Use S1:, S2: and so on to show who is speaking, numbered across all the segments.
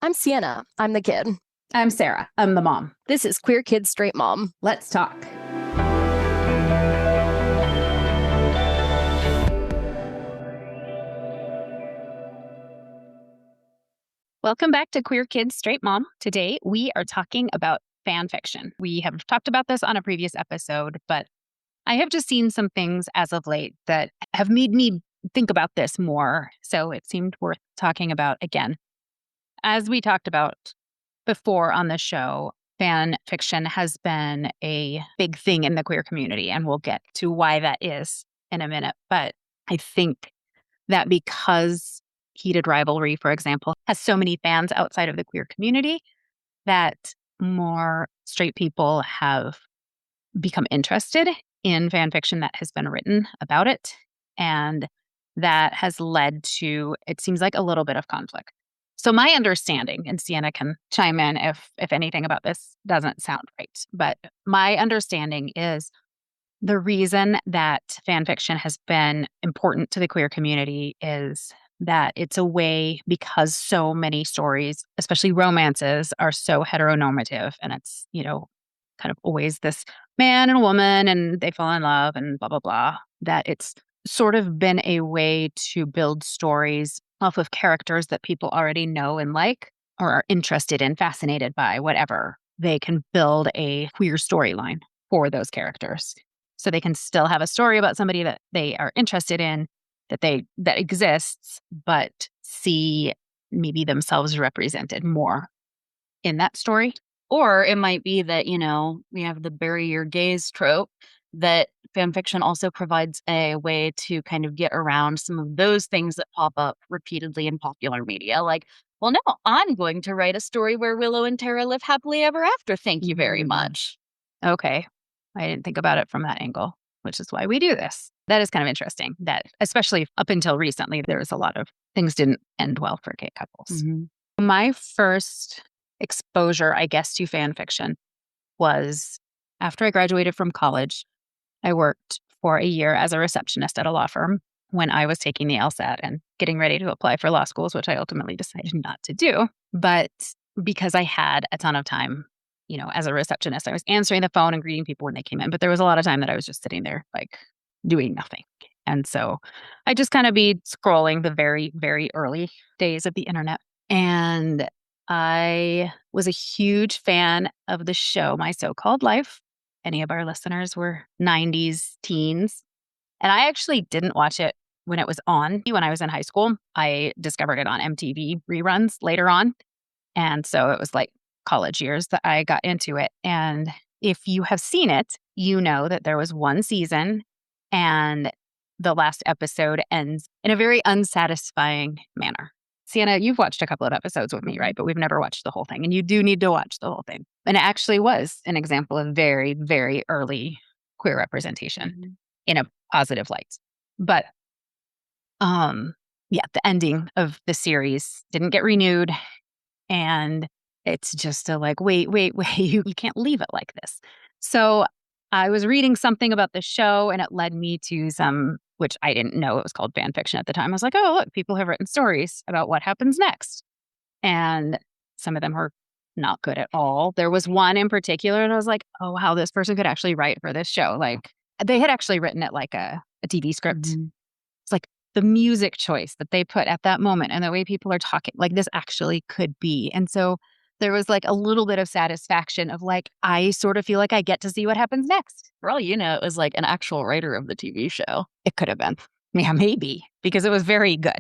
S1: I'm Sienna. I'm the kid.
S2: I'm Sarah. I'm the mom.
S1: This is Queer Kid Straight Mom.
S2: Let's talk. Welcome back to Queer Kid Straight Mom. Today, we are talking about fan fiction. We have talked about this on a previous episode, but I have just seen some things as of late that have made me think about this more. So it seemed worth talking about again. As we talked about before on the show, fan fiction has been a big thing in the queer community, and we'll get to why that is in a minute. But I think that because Heated Rivalry, for example, has so many fans outside of the queer community, that more straight people have become interested in fan fiction that has been written about it. And that has led to, it seems like, a little bit of conflict. So my understanding, and Sienna can chime in if anything about this doesn't sound right, but my understanding is the reason that fan fiction has been important to the queer community is that it's a way, because so many stories, especially romances, are so heteronormative, and it's, kind of always this man and a woman and they fall in love and blah, blah, blah, that it's sort of been a way to build stories off of characters that people already know and like or are interested in, fascinated by, whatever. They can build a queer storyline for those characters. So they can still have a story about somebody that they are interested in, that exists, but see maybe themselves represented more in that story.
S3: Or it might be that, we have the bury your gays trope, that fan fiction also provides a way to kind of get around some of those things that pop up repeatedly in popular media. Like, well, no, I'm going to write a story where Willow and Tara live happily ever after. Thank you very much.
S2: Okay. I didn't think about it from that angle, which is why we do this. That is kind of interesting that, especially up until recently, there was a lot of things didn't end well for gay couples.
S3: Mm-hmm.
S2: My first exposure, I guess, to fan fiction was after I graduated from college. I worked for a year as a receptionist at a law firm when I was taking the LSAT and getting ready to apply for law schools, which I ultimately decided not to do. But because I had a ton of time, as a receptionist, I was answering the phone and greeting people when they came in. But there was a lot of time that I was just sitting there, like, doing nothing. And so I just kind of be scrolling the very, very early days of the internet. And I was a huge fan of the show My So-Called Life. Any of our listeners were 90s teens. And I actually didn't watch it when it was on. When I was in high school, I discovered it on MTV reruns later on. And so it was like college years that I got into it. And if you have seen it, you know that there was one season and the last episode ends in a very unsatisfying manner. Sienna, you've watched a couple of episodes with me, right? But we've never watched the whole thing. And you do need to watch the whole thing. And it actually was an example of very, very early queer representation in a positive light. But the ending of the series didn't get renewed. And it's just wait, you can't leave it like this. So I was reading something about the show and it led me to some, which I didn't know it was called fan fiction at the time. I was like, oh, look, people have written stories about what happens next. And some of them were not good at all. There was one in particular and I was like, oh, wow, this person could actually write for this show. Like, they had actually written it like a TV script.
S3: Mm-hmm.
S2: It's like the music choice that they put at that moment and the way people are talking, like, this actually could be. And so there was like a little bit of satisfaction of like, I sort of feel like I get to see what happens next.
S3: For all you know, it was like an actual writer of the TV show.
S2: It could have been. Yeah, maybe, because it was very good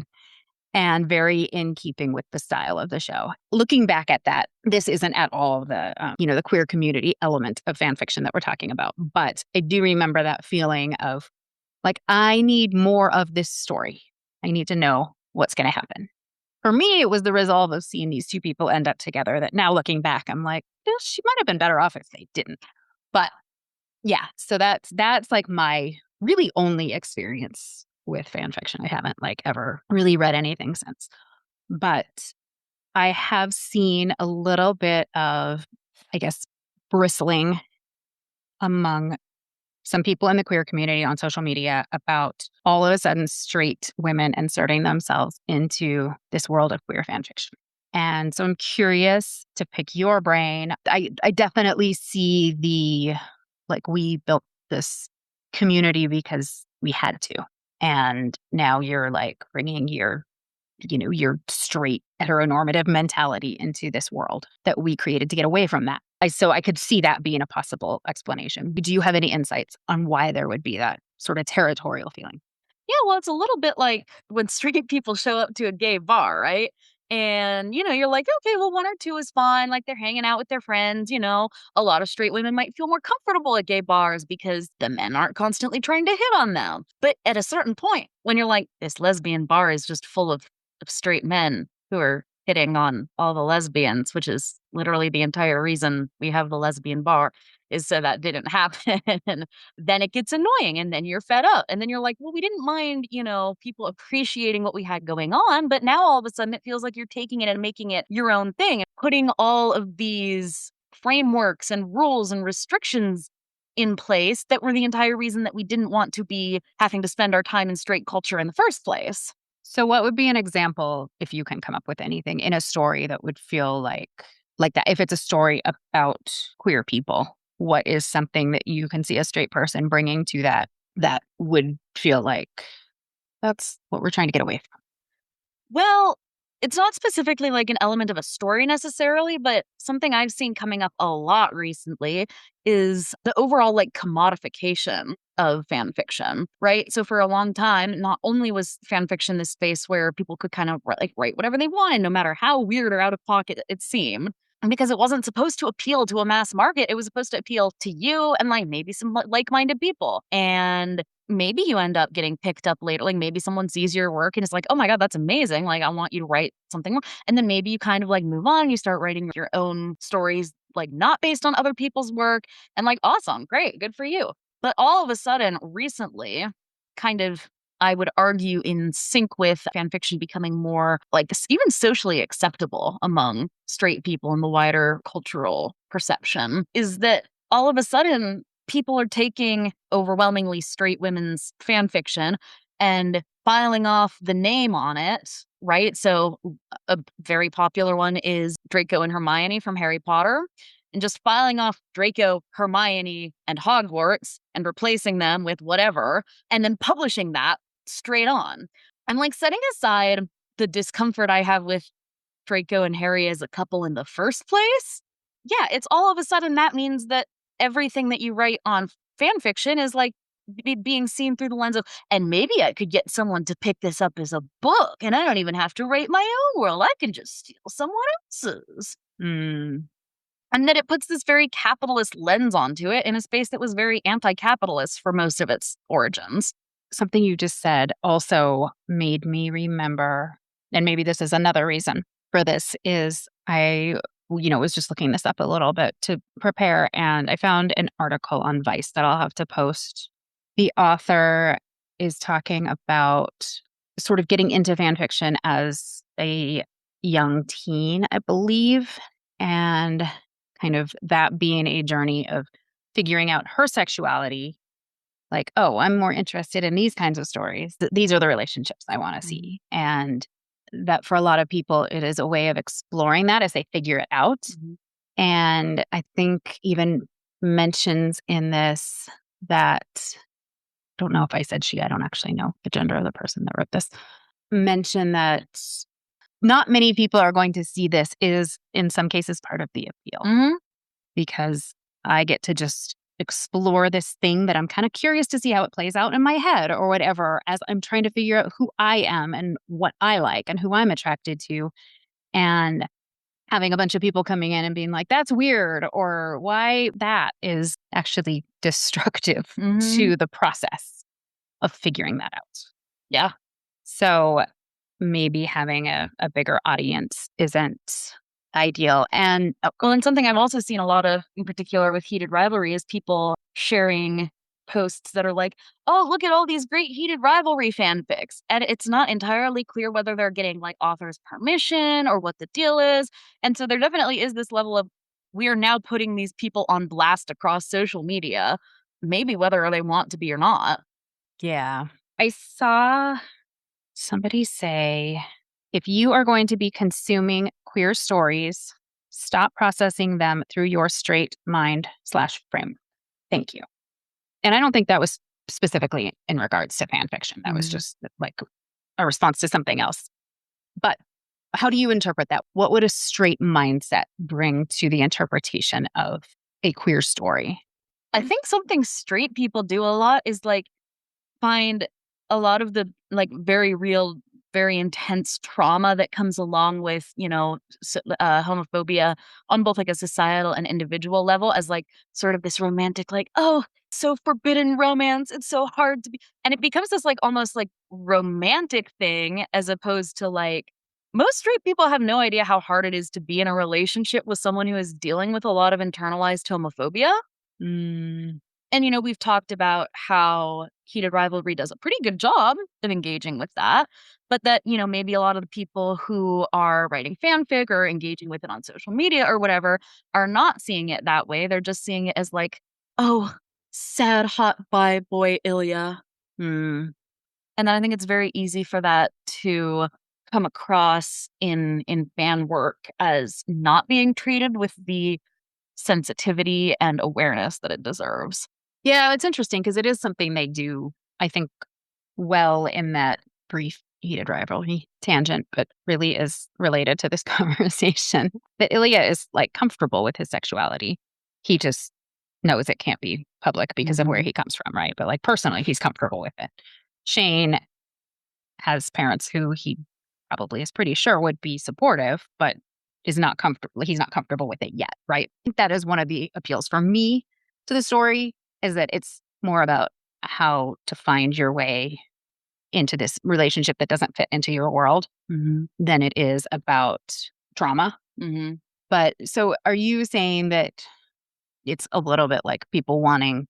S2: and very in keeping with the style of the show. Looking back at that, this isn't at all the, the queer community element of fan fiction that we're talking about. But I do remember that feeling of like, I need more of this story. I need to know what's going to happen. For me, it was the resolve of seeing these two people end up together that now looking back, I'm like, she might have been better off if they didn't. But yeah, so that's like my really only experience with fan fiction. I haven't like ever really read anything since. But I have seen a little bit of, I guess, bristling among some people in the queer community on social media about all of a sudden straight women inserting themselves into this world of queer fan fiction. And so I'm curious to pick your brain. I definitely see we built this community because we had to. And now you're like bringing your straight heteronormative mentality into this world that we created to get away from that. So I could see that being a possible explanation. Do you have any insights on why there would be that sort of territorial feeling?
S3: Yeah, well, it's a little bit like when straight people show up to a gay bar, right? And, you're like, okay, well, one or two is fine. Like they're hanging out with their friends. A lot of straight women might feel more comfortable at gay bars because the men aren't constantly trying to hit on them. But at a certain point, when you're like, this lesbian bar is just full of straight men who are hitting on all the lesbians, which is literally the entire reason we have the lesbian bar, is so that didn't happen. Then it gets annoying and then you're fed up. And then you're like, well, we didn't mind, people appreciating what we had going on. But now all of a sudden it feels like you're taking it and making it your own thing, putting all of these frameworks and rules and restrictions in place that were the entire reason that we didn't want to be having to spend our time in straight culture in the first place.
S2: So what would be an example, if you can come up with anything, in a story that would feel like that? If it's a story about queer people, what is something that you can see a straight person bringing to that would feel like that's what we're trying to get away from?
S3: Well, it's not specifically like an element of a story necessarily, but something I've seen coming up a lot recently is the overall like commodification of fan fiction, right? So for a long time, not only was fan fiction this space where people could kind of write whatever they wanted, no matter how weird or out of pocket it seemed. And because it wasn't supposed to appeal to a mass market, it was supposed to appeal to you and like maybe some like-minded people. And maybe you end up getting picked up later. Like maybe someone sees your work and is like, oh my God, that's amazing. Like I want you to write something more. And then maybe you kind of like move on. You start writing your own stories, like not based on other people's work. And like, awesome, great, good for you. But all of a sudden, recently, kind of, I would argue, in sync with fan fiction becoming more like even socially acceptable among straight people in the wider cultural perception, is that all of a sudden people are taking overwhelmingly straight women's fan fiction and filing off the name on it, right? So a very popular one is Draco and Hermione from Harry Potter. And just filing off Draco, Hermione, and Hogwarts and replacing them with whatever, and then publishing that straight on. I'm like setting aside the discomfort I have with Draco and Harry as a couple in the first place. Yeah, it's all of a sudden that means that everything that you write on fan fiction is like being seen through the lens of, and maybe I could get someone to pick this up as a book, and I don't even have to write my own world. I can just steal someone else's. And that it puts this very capitalist lens onto it in a space that was very anti-capitalist for most of its origins.
S2: Something you just said also made me remember, and maybe this is another reason for this, is I was just looking this up a little bit to prepare, and I found an article on Vice that I'll have to post. The author is talking about sort of getting into fan fiction as a young teen, I believe, and kind of that being a journey of figuring out her sexuality. Like, oh, I'm more interested in these kinds of stories. These are the relationships I want to see. And that for a lot of people, it is a way of exploring that as they figure it out. And I think even mentions in this that, don't know if I said she, I don't actually know the gender of the person that wrote this, mention that not many people are going to see this is in some cases part of the appeal. Because I get to just explore this thing that I'm kind of curious to see how it plays out in my head or whatever, as I'm trying to figure out who I am and what I like and who I'm attracted to. And having a bunch of people coming in and being like, that's weird, or why that is actually destructive to the process of figuring that out.
S3: Yeah.
S2: So maybe having a bigger audience isn't ideal. And
S3: and something I've also seen a lot of, in particular with heated rivalry, is people sharing posts that are like, oh, look at all these great heated rivalry fanfics. And it's not entirely clear whether they're getting like author's permission or what the deal is. And so there definitely is this level of, we are now putting these people on blast across social media, maybe whether they want to be or not.
S2: Yeah. I saw somebody say, if you are going to be consuming queer stories. Stop processing them through your straight mind/frame. Thank you. And I don't think that was specifically in regards to fan fiction. That was just like a response to something else. But how do you interpret that? What would a straight mindset bring to the interpretation of a queer story?
S3: I think something straight people do a lot is like find a lot of the like very real, very intense trauma that comes along with, homophobia on both like a societal and individual level as like sort of this romantic, like, oh, so forbidden romance. It's so hard to be. And it becomes this like almost like romantic thing as opposed to like most straight people have no idea how hard it is to be in a relationship with someone who is dealing with a lot of internalized homophobia. And, we've talked about how heated rivalry does a pretty good job of engaging with that, but that, maybe a lot of the people who are writing fanfic or engaging with it on social media or whatever are not seeing it that way. They're just seeing it as like, oh, sad, hot bi boy Ilya. And then I think it's very easy for that to come across in fan work as not being treated with the sensitivity and awareness that it deserves.
S2: Yeah, it's interesting because it is something they do, I think, well in that brief heated rivalry tangent, but really is related to this conversation. That Ilya is like comfortable with his sexuality. He just knows it can't be public because of where he comes from, right? But like personally, he's comfortable with it. Shane has parents who he probably is pretty sure would be supportive, but is not comfortable. He's not comfortable with it yet, right? I think that is one of the appeals for me to the story is that it's more about how to find your way into this relationship that doesn't fit into your world than it is about trauma. But so are you saying that it's a little bit like people wanting,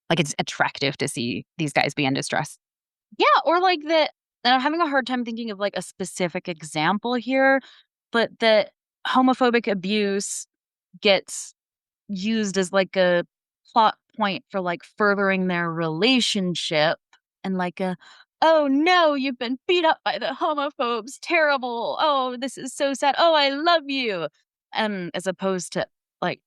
S2: like it's attractive to see these guys be in distress?
S3: Yeah, or like that, and I'm having a hard time thinking of like a specific example here, but that homophobic abuse gets used as like a plot point for like furthering their relationship and like oh no, you've been beat up by the homophobes. Terrible. Oh, this is so sad. Oh, I love you. And as opposed to like,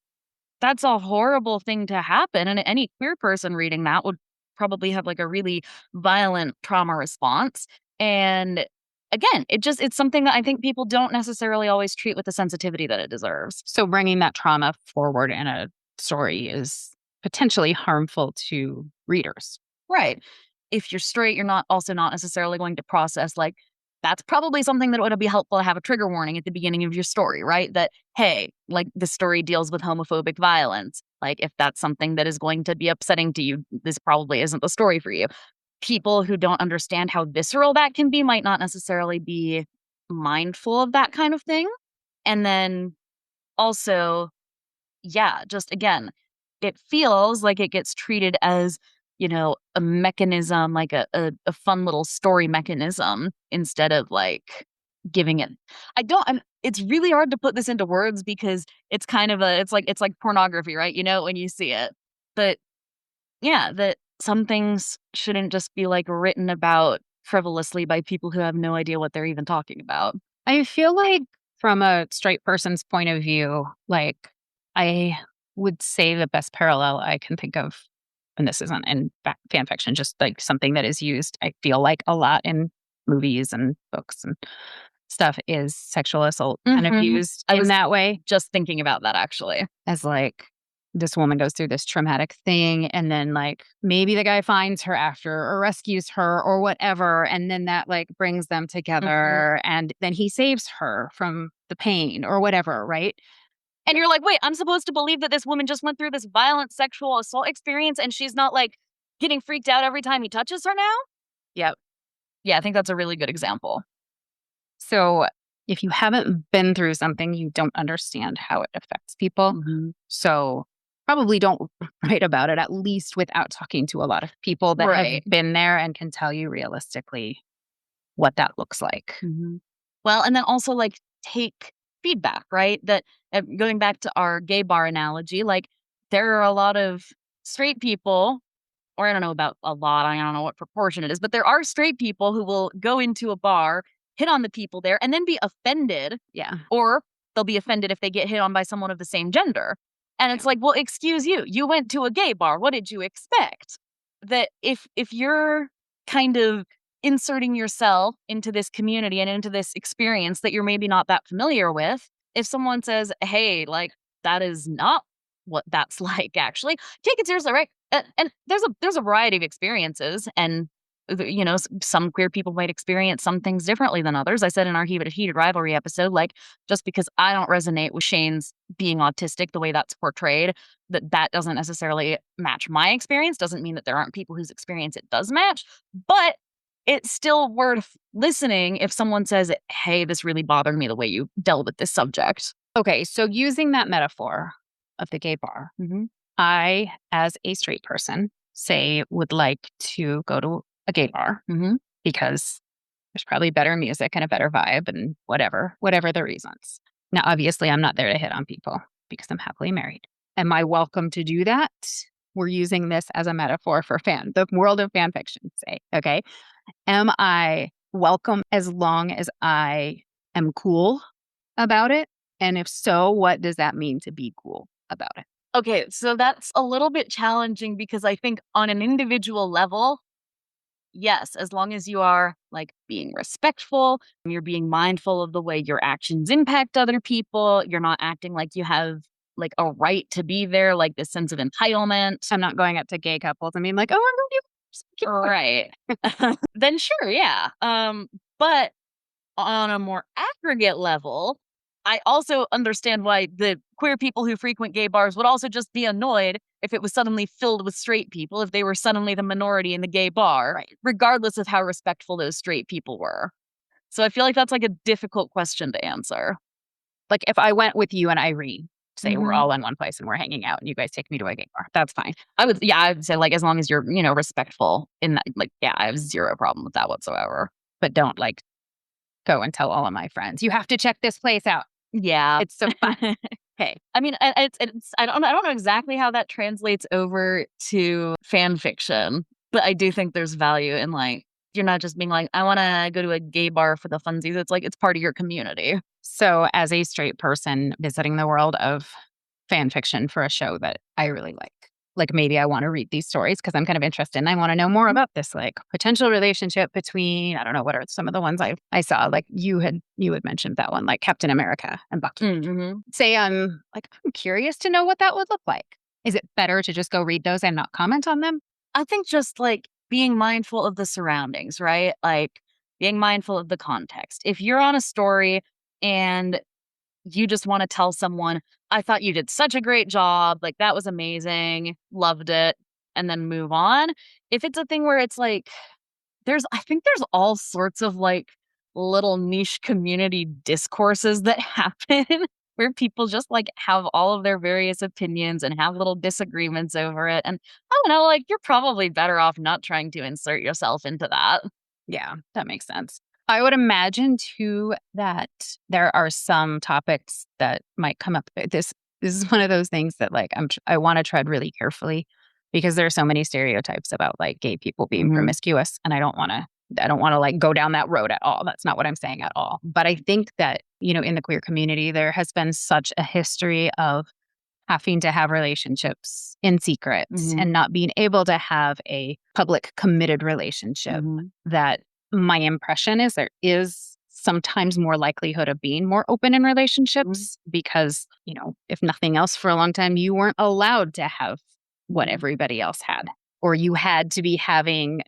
S3: that's a horrible thing to happen. And any queer person reading that would probably have like a really violent trauma response. And again, it's something that I think people don't necessarily always treat with the sensitivity that it deserves.
S2: So bringing that trauma forward in a story is potentially harmful to readers.
S3: Right. If you're straight, you're not necessarily going to process like that's probably something that would be helpful to have a trigger warning at the beginning of your story, right? That, hey, like the story deals with homophobic violence. Like if that's something that is going to be upsetting to you, this probably isn't the story for you. People who don't understand how visceral that can be might not necessarily be mindful of that kind of thing. And then also, yeah, just again, it feels like it gets treated as, a mechanism, like a fun little story mechanism instead of like giving it. It's really hard to put this into words because it's kind of it's like pornography, right? When you see it. But yeah, that some things shouldn't just be like written about frivolously by people who have no idea what they're even talking about.
S2: I feel like from a straight person's point of view, like I would say the best parallel I can think of, and this isn't in fan fiction, just like something that is used, I feel like a lot in movies and books and stuff is sexual assault kind of used in that way.
S3: Just thinking about that actually.
S2: As like this woman goes through this traumatic thing and then like maybe the guy finds her after or rescues her or whatever. And then that like brings them together and then he saves her from the pain or whatever, right?
S3: And you're like, wait, I'm supposed to believe that this woman just went through this violent sexual assault experience and she's not like getting freaked out every time he touches her now?
S2: Yep.
S3: Yeah, I think that's a really good example.
S2: So if you haven't been through something, you don't understand how it affects people. So probably don't write about it, at least without talking to a lot of people that have been there and can tell you realistically what that looks like.
S3: Well, and then also like take feedback, right? That going back to our gay bar analogy, like there are a lot of straight people, or I don't know about a lot, I don't know what proportion it is, but there are straight people who will go into a bar, hit on the people there, and then be offended.
S2: Yeah.
S3: Or they'll be offended if they get hit on by someone of the same gender. And it's like, well, excuse you. You went to a gay bar. What did you expect? That if you're kind of inserting yourself into this community and into this experience that you're maybe not that familiar with, if someone says, hey, like, that is not what that's like, actually, take it seriously, right? And there's a variety of experiences, and some queer people might experience some things differently than others. I said in our heated rivalry episode, like, just because I don't resonate with Shane's being autistic the way that's portrayed, that doesn't necessarily match my experience, doesn't mean that there aren't people whose experience it does match. But it's still worth listening if someone says, hey, this really bothered me the way you dealt with this subject.
S2: Okay, so using that metaphor of the gay bar, I, as a straight person, say would like to go to a gay bar because there's probably better music and a better vibe and whatever the reasons. Now, obviously, I'm not there to hit on people because I'm happily married. Am I welcome to do that? We're using this as a metaphor for the world of fan fiction, say, okay? Am I welcome as long as I am cool about it? And if so, what does that mean to be cool about it?
S3: Okay, so that's a little bit challenging because I think on an individual level, yes, as long as you are like being respectful, you're being mindful of the way your actions impact other people, you're not acting like you have like a right to be there, like this sense of entitlement.
S2: I'm not going up to gay couples and being like, oh, I'm going to
S3: right. Then sure, yeah. But on a more aggregate level, I also understand why the queer people who frequent gay bars would also just be annoyed if it was suddenly filled with straight people, if they were suddenly the minority in the gay bar,
S2: right,
S3: regardless of how respectful those straight people were. So I feel like that's like a difficult question to answer.
S2: Like if I went with you and Irene, say we're all in one place and we're hanging out and you guys take me to a gay bar, that's fine. I'd say like as long as you're, respectful in that, like, yeah, I have zero problem with that whatsoever. But don't like go and tell all of my friends, you have to check this place out.
S3: Yeah.
S2: It's so fun.
S3: Hey, I mean, it's I don't know exactly how that translates over to fan fiction, but I do think there's value in like you're not just being like, I want to go to a gay bar for the funsies. It's like it's part of your community.
S2: So, as a straight person visiting the world of fan fiction for a show that I really like maybe I want to read these stories because I'm kind of interested and I want to know more about this like potential relationship between, I don't know, what are some of the ones I saw, like you had mentioned that one, like Captain America and Bucky. Say I'm curious to know what that would look like. Is it better to just go read those and not comment on them?
S3: I think just like being mindful of the surroundings, right? Like being mindful of the context. If you're on a story and you just want to tell someone, I thought you did such a great job, like that was amazing, loved it, and then move on. If it's a thing where it's like, I think there's all sorts of like little niche community discourses that happen where people just like have all of their various opinions and have little disagreements over it. And I don't know, like you're probably better off not trying to insert yourself into that.
S2: Yeah, that makes sense. I would imagine too that there are some topics that might come up. This is one of those things that like I want to tread really carefully because there are so many stereotypes about like gay people being promiscuous, and I don't want to like go down that road at all. That's not what I'm saying at all. But I think that, in the queer community, there has been such a history of having to have relationships in secret and not being able to have a public committed relationship that my impression is there is sometimes more likelihood of being more open in relationships because, if nothing else for a long time, you weren't allowed to have what everybody else had, or you had to be having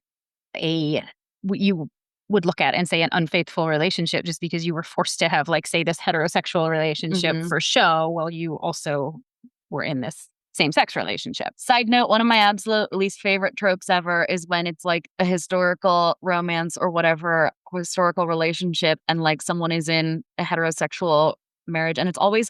S2: you would look at and say an unfaithful relationship just because you were forced to have like, say, this heterosexual relationship for show while you also were in this same-sex relationship.
S3: Side note, one of my absolute least favorite tropes ever is when it's like a historical romance or whatever historical relationship and like someone is in a heterosexual marriage and it's always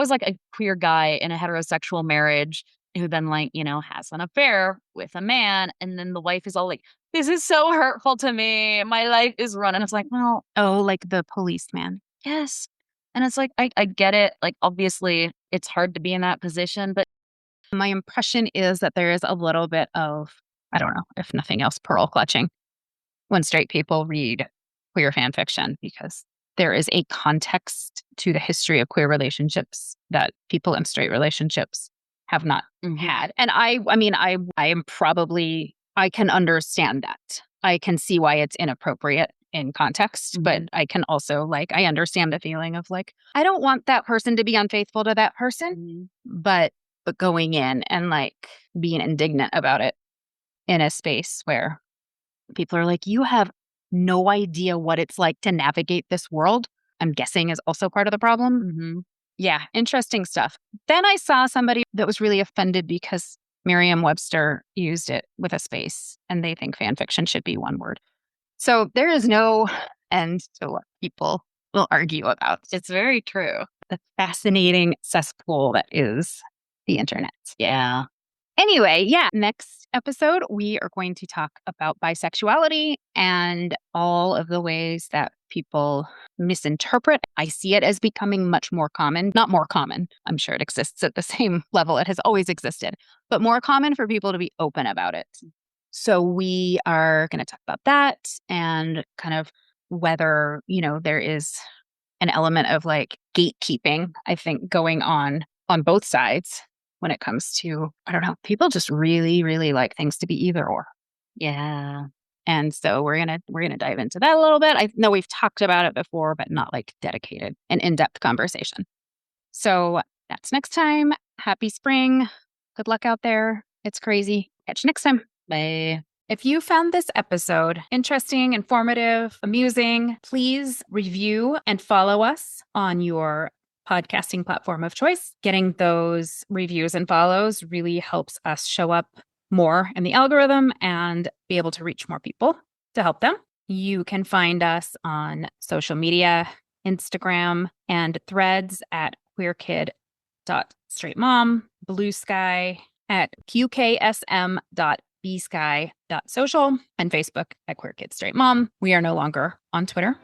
S3: like a queer guy in a heterosexual marriage who then like, has an affair with a man and then the wife is all like, this is so hurtful to me. My life is run. And it's like, well,
S2: like the policeman.
S3: Yes. And it's like, I get it. Like, obviously, it's hard to be in that position, but
S2: my impression is that there is a little bit of, I don't know, if nothing else, pearl clutching when straight people read queer fan fiction because there is a context to the history of queer relationships that people in straight relationships have not had. And I mean, I am probably, I can understand that. I can see why it's inappropriate in context, but I can also I understand the feeling of I don't want that person to be unfaithful to that person, but going in and being indignant about it in a space where people are you have no idea what it's like to navigate this world, I'm guessing is also part of the problem. Yeah, interesting stuff. Then I saw somebody that was really offended because Merriam-Webster used it with a space and they think fan fiction should be one word. So there is no end to what people will argue about.
S3: It's very true.
S2: The fascinating cesspool that is the internet.
S3: Yeah.
S2: Anyway, yeah, next episode, we are going to talk about bisexuality and all of the ways that people misinterpret. I see it as becoming much more common. Not more common. I'm sure it exists at the same level it has always existed, but more common for people to be open about it. So we are going to talk about that and kind of whether, there is an element of gatekeeping, I think, going on both sides when it comes to, I don't know, people just really, really like things to be either or.
S3: Yeah.
S2: And so we're gonna dive into that a little bit. I know we've talked about it before, but not dedicated and in-depth conversation. So that's next time. Happy spring. Good luck out there. It's crazy. Catch you next time.
S3: Bye.
S2: If you found this episode interesting, informative, amusing, please review and follow us on your podcasting platform of choice. Getting those reviews and follows really helps us show up more in the algorithm and be able to reach more people to help them. You can find us on social media, Instagram, and Threads at queerkid.straightmom, Blue Sky at qksm.bsky.social, and Facebook at Queer Kid Straight Mom. We are no longer on Twitter.